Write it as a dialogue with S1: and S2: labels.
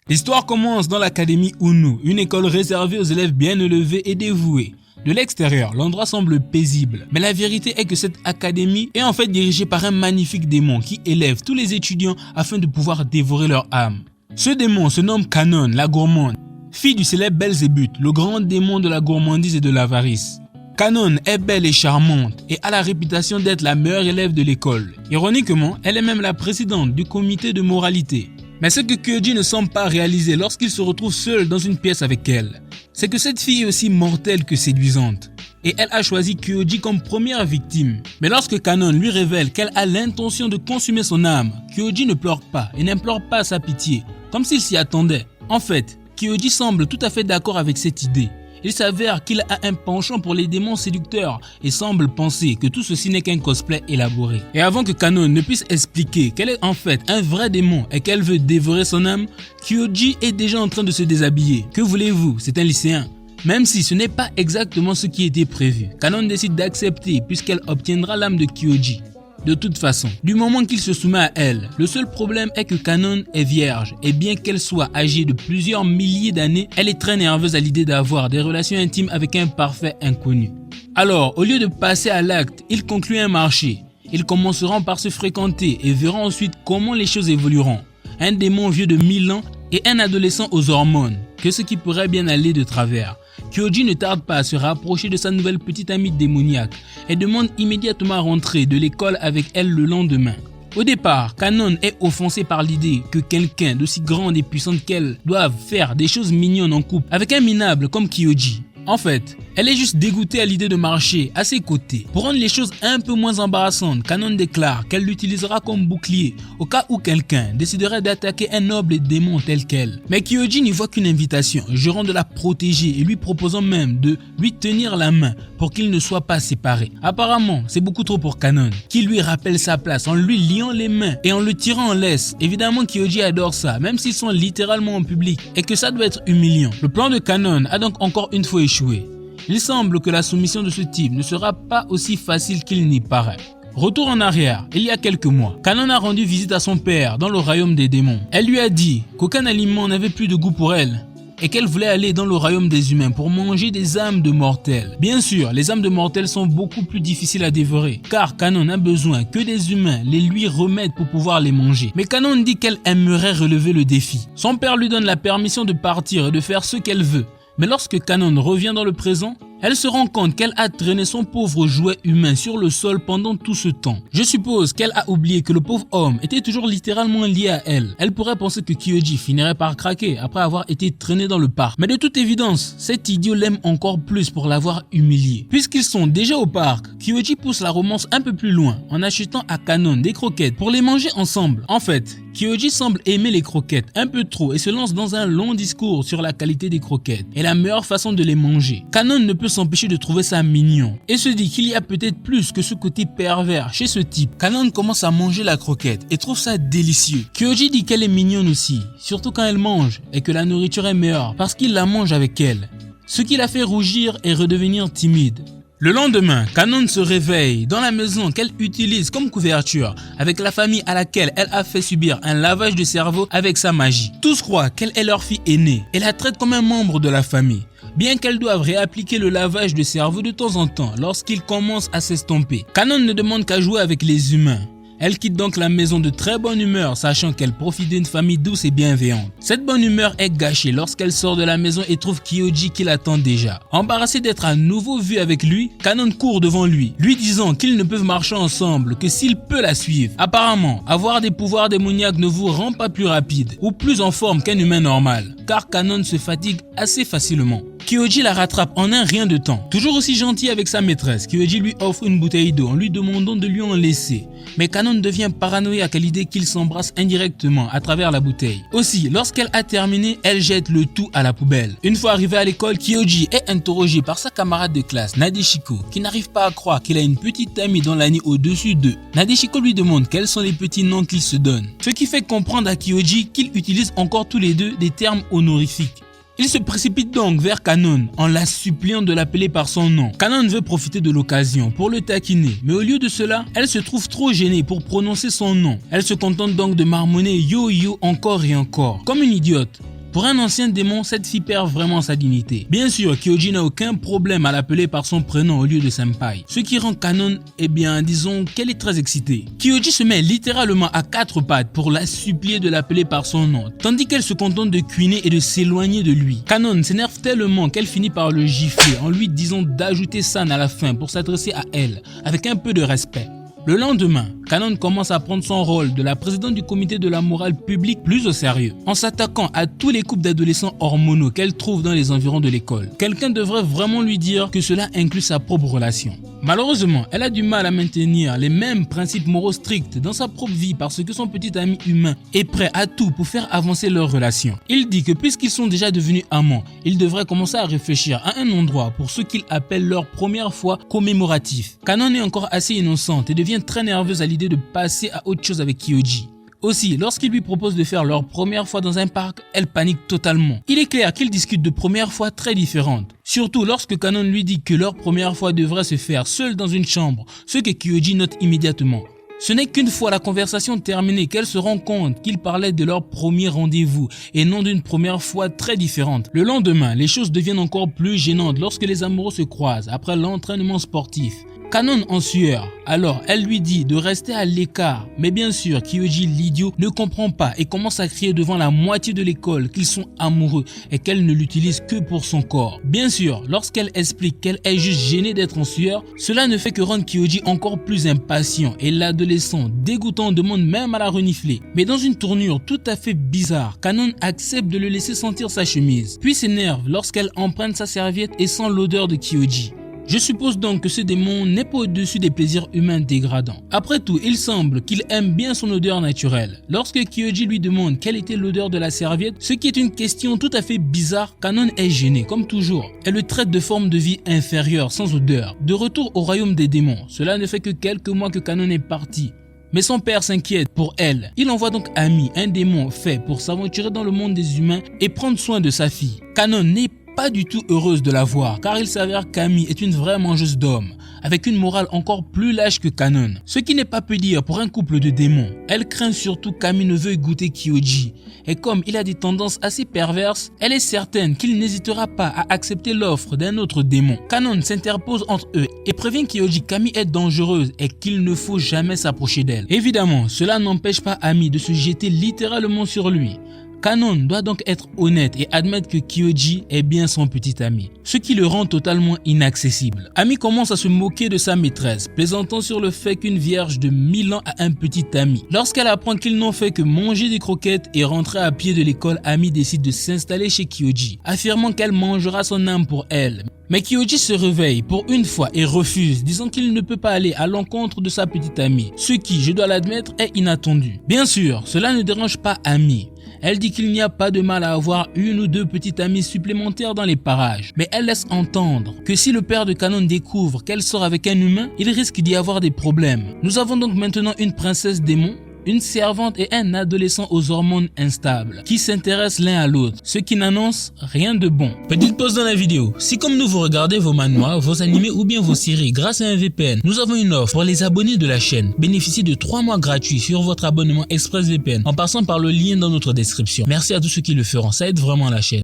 S1: L'histoire commence dans l'académie Uno, une école réservée aux élèves bien élevés et dévoués. De l'extérieur, l'endroit semble paisible, mais la vérité est que cette académie est en fait dirigée par un magnifique démon qui élève tous les étudiants afin de pouvoir dévorer leur âme. Ce démon se nomme Canon, la gourmande, fille du célèbre Belzébuth, le grand démon de la gourmandise et de l'avarice. Canon est belle et charmante et a la réputation d'être la meilleure élève de l'école. Ironiquement, elle est même la présidente du comité de moralité. Mais ce que Kyoji ne semble pas réaliser lorsqu'il se retrouve seul dans une pièce avec elle, c'est que cette fille est aussi mortelle que séduisante. Et elle a choisi Kyoji comme première victime. Mais lorsque Canon lui révèle qu'elle a l'intention de consumer son âme, Kyoji ne pleure pas et n'implore pas sa pitié, comme s'il s'y attendait. En fait, Kyoji semble tout à fait d'accord avec cette idée. Il s'avère qu'il a un penchant pour les démons séducteurs et semble penser que tout ceci n'est qu'un cosplay élaboré. Et avant que Canon ne puisse expliquer qu'elle est en fait un vrai démon et qu'elle veut dévorer son âme, Kyoji est déjà en train de se déshabiller. Que voulez-vous, c'est un lycéen. Même si ce n'est pas exactement ce qui était prévu, Canon décide d'accepter puisqu'elle obtiendra l'âme de Kyoji. De toute façon, du moment qu'il se soumet à elle, le seul problème est que Canon est vierge et bien qu'elle soit âgée de plusieurs milliers d'années, elle est très nerveuse à l'idée d'avoir des relations intimes avec un parfait inconnu. Alors, au lieu de passer à l'acte, ils concluent un marché. Ils commenceront par se fréquenter et verront ensuite comment les choses évolueront. Un démon vieux de 1000 ans et un adolescent aux hormones, que ce qui pourrait bien aller de travers. Kyoji ne tarde pas à se rapprocher de sa nouvelle petite amie démoniaque et demande immédiatement à rentrer de l'école avec elle le lendemain. Au départ, Canon est offensée par l'idée que quelqu'un d'aussi grande et puissante qu'elle doive faire des choses mignonnes en couple avec un minable comme Kyoji. En fait, elle est juste dégoûtée à l'idée de marcher à ses côtés. Pour rendre les choses un peu moins embarrassantes, Canon déclare qu'elle l'utilisera comme bouclier au cas où quelqu'un déciderait d'attaquer un noble démon tel qu'elle. Mais Kyoji n'y voit qu'une invitation, jurant de la protéger et lui proposant même de lui tenir la main pour qu'ils ne soient pas séparés. Apparemment, c'est beaucoup trop pour Canon, qui lui rappelle sa place en lui liant les mains et en le tirant en laisse. Évidemment, Kyoji adore ça, même s'ils sont littéralement en public et que ça doit être humiliant. Le plan de Canon a donc encore une fois échoué. Il semble que la soumission de ce type ne sera pas aussi facile qu'il n'y paraît. Retour en arrière, il y a quelques mois, Canon a rendu visite à son père dans le royaume des démons. Elle lui a dit qu'aucun aliment n'avait plus de goût pour elle et qu'elle voulait aller dans le royaume des humains pour manger des âmes de mortels. Bien sûr, les âmes de mortels sont beaucoup plus difficiles à dévorer car Canon a besoin que des humains les lui remettent pour pouvoir les manger. Mais Canon dit qu'elle aimerait relever le défi. Son père lui donne la permission de partir et de faire ce qu'elle veut. Mais lorsque Canon revient dans le présent, elle se rend compte qu'elle a traîné son pauvre jouet humain sur le sol pendant tout ce temps. Je suppose qu'elle a oublié que le pauvre homme était toujours littéralement lié à elle. Elle pourrait penser que Kyoji finirait par craquer après avoir été traîné dans le parc. Mais de toute évidence, cet idiot l'aime encore plus pour l'avoir humilié. Puisqu'ils sont déjà au parc, Kyoji pousse la romance un peu plus loin en achetant à Canon des croquettes pour les manger ensemble. En fait, Kyoji semble aimer les croquettes un peu trop et se lance dans un long discours sur la qualité des croquettes et la meilleure façon de les manger. Canon ne peut s'empêcher de trouver ça mignon et se dit qu'il y a peut-être plus que ce côté pervers chez ce type. Canon commence à manger la croquette et trouve ça délicieux. Kyoji dit qu'elle est mignonne aussi, surtout quand elle mange et que la nourriture est meilleure parce qu'il la mange avec elle. Ce qui la fait rougir et redevenir timide. Le lendemain, Canon se réveille dans la maison qu'elle utilise comme couverture avec la famille à laquelle elle a fait subir un lavage de cerveau avec sa magie. Tous croient qu'elle est leur fille aînée et la traitent comme un membre de la famille, bien qu'elles doivent réappliquer le lavage de cerveau de temps en temps lorsqu'il commence à s'estomper. Canon ne demande qu'à jouer avec les humains. Elle quitte donc la maison de très bonne humeur, sachant qu'elle profite d'une famille douce et bienveillante. Cette bonne humeur est gâchée lorsqu'elle sort de la maison et trouve Kyoji qui l'attend déjà. Embarrassée d'être à nouveau vue avec lui, Canon court devant lui disant qu'ils ne peuvent marcher ensemble que s'il peut la suivre. Apparemment, avoir des pouvoirs démoniaques ne vous rend pas plus rapide ou plus en forme qu'un humain normal, car Canon se fatigue assez facilement. Kyoji la rattrape en un rien de temps. Toujours aussi gentil avec sa maîtresse, Kyoji lui offre une bouteille d'eau en lui demandant de lui en laisser. Mais Canon devient paranoïaque à l'idée qu'ils s'embrassent indirectement à travers la bouteille. Aussi, lorsqu'elle a terminé, elle jette le tout à la poubelle. Une fois arrivé à l'école, Kyoji est interrogé par sa camarade de classe, Nadeshiko, qui n'arrive pas à croire qu'il a une petite amie dans l'année au-dessus d'eux. Nadeshiko lui demande quels sont les petits noms qu'ils se donnent. Ce qui fait comprendre à Kyoji qu'ils utilisent encore tous les deux des termes honorifiques. Il se précipite donc vers Canon en la suppliant de l'appeler par son nom. Canon veut profiter de l'occasion pour le taquiner, mais au lieu de cela, elle se trouve trop gênée pour prononcer son nom. Elle se contente donc de marmonner yo yo encore et encore, comme une idiote. Pour un ancien démon, cette fille perd vraiment sa dignité. Bien sûr, Kyoji n'a aucun problème à l'appeler par son prénom au lieu de senpai. Ce qui rend Kanon, disons qu'elle est très excitée. Kyoji se met littéralement à quatre pattes pour la supplier de l'appeler par son nom, tandis qu'elle se contente de cuiner et de s'éloigner de lui. Kanon s'énerve tellement qu'elle finit par le gifler en lui disant d'ajouter san à la fin pour s'adresser à elle, avec un peu de respect. Le lendemain, Kanon commence à prendre son rôle de la présidente du comité de la morale publique plus au sérieux, en s'attaquant à tous les couples d'adolescents hormonaux qu'elle trouve dans les environs de l'école. Quelqu'un devrait vraiment lui dire que cela inclut sa propre relation. Malheureusement, elle a du mal à maintenir les mêmes principes moraux stricts dans sa propre vie parce que son petit ami humain est prêt à tout pour faire avancer leur relation. Il dit que puisqu'ils sont déjà devenus amants, ils devraient commencer à réfléchir à un endroit pour ce qu'il appelle leur première fois commémoratif. Kanon est encore assez innocente et devient très nerveuse à l'idée de passer à autre chose avec Kyoji. Aussi, lorsqu'il lui propose de faire leur première fois dans un parc, elle panique totalement. Il est clair qu'ils discutent de premières fois très différentes. Surtout lorsque Kanon lui dit que leur première fois devrait se faire seule dans une chambre, ce que Kyoji note immédiatement. Ce n'est qu'une fois la conversation terminée qu'elle se rend compte qu'ils parlaient de leur premier rendez-vous et non d'une première fois très différente. Le lendemain, les choses deviennent encore plus gênantes lorsque les amoureux se croisent après l'entraînement sportif. Kanon en sueur, alors elle lui dit de rester à l'écart, mais bien sûr Kyoji l'idiot ne comprend pas et commence à crier devant la moitié de l'école qu'ils sont amoureux et qu'elle ne l'utilise que pour son corps. Bien sûr, lorsqu'elle explique qu'elle est juste gênée d'être en sueur, cela ne fait que rendre Kyoji encore plus impatient et l'adolescent dégoûtant demande même à la renifler. Mais dans une tournure tout à fait bizarre, Kanon accepte de le laisser sentir sa chemise, puis s'énerve lorsqu'elle emprunte sa serviette et sent l'odeur de Kyoji. Je suppose donc que ce démon n'est pas au-dessus des plaisirs humains dégradants. Après tout, il semble qu'il aime bien son odeur naturelle. Lorsque Kyoji lui demande quelle était l'odeur de la serviette, ce qui est une question tout à fait bizarre, Kanon est gêné, comme toujours. Elle le traite de forme de vie inférieure, sans odeur. De retour au royaume des démons, cela ne fait que quelques mois que Kanon est parti. Mais son père s'inquiète pour elle. Il envoie donc Ami, un démon fait pour s'aventurer dans le monde des humains et prendre soin de sa fille. Kanon n'est pas du tout heureuse de la voir car il s'avère qu'Ami est une vraie mangeuse d'hommes avec une morale encore plus lâche que Kanon, ce qui n'est pas peu dire pour un couple de démons. Elle craint surtout qu'Ami ne veuille goûter Kyoji et comme il a des tendances assez perverses, elle est certaine qu'il n'hésitera pas à accepter l'offre d'un autre démon. Kanon s'interpose entre eux et prévient Kyoji qu'Ami est dangereuse et qu'il ne faut jamais s'approcher d'elle. Évidemment, cela n'empêche pas Ami de se jeter littéralement sur lui. Kanon doit donc être honnête et admettre que Kyoji est bien son petit ami, ce qui le rend totalement inaccessible. Ami commence à se moquer de sa maîtresse, plaisantant sur le fait qu'une vierge de 1000 ans a un petit ami. Lorsqu'elle apprend qu'ils n'ont fait que manger des croquettes et rentrer à pied de l'école, Ami décide de s'installer chez Kyoji, affirmant qu'elle mangera son âme pour elle. Mais Kyoji se réveille pour une fois et refuse, disant qu'il ne peut pas aller à l'encontre de sa petite amie, ce qui, je dois l'admettre, est inattendu. Bien sûr, cela ne dérange pas Ami. Elle dit qu'il n'y a pas de mal à avoir une ou deux petites amies supplémentaires dans les parages, mais elle laisse entendre que si le père de Kanon découvre qu'elle sort avec un humain, il risque d'y avoir des problèmes. Nous avons donc maintenant une princesse démon, une servante et un adolescent aux hormones instables qui s'intéressent l'un à l'autre, ce qui n'annonce rien de bon. Petite pause dans la vidéo. Si comme nous vous regardez vos manhwas, vos animés ou bien vos séries grâce à un VPN, nous avons une offre pour les abonnés de la chaîne. Bénéficiez de 3 mois gratuits sur votre abonnement ExpressVPN en passant par le lien dans notre description. Merci à tous ceux qui le feront, ça aide vraiment la chaîne.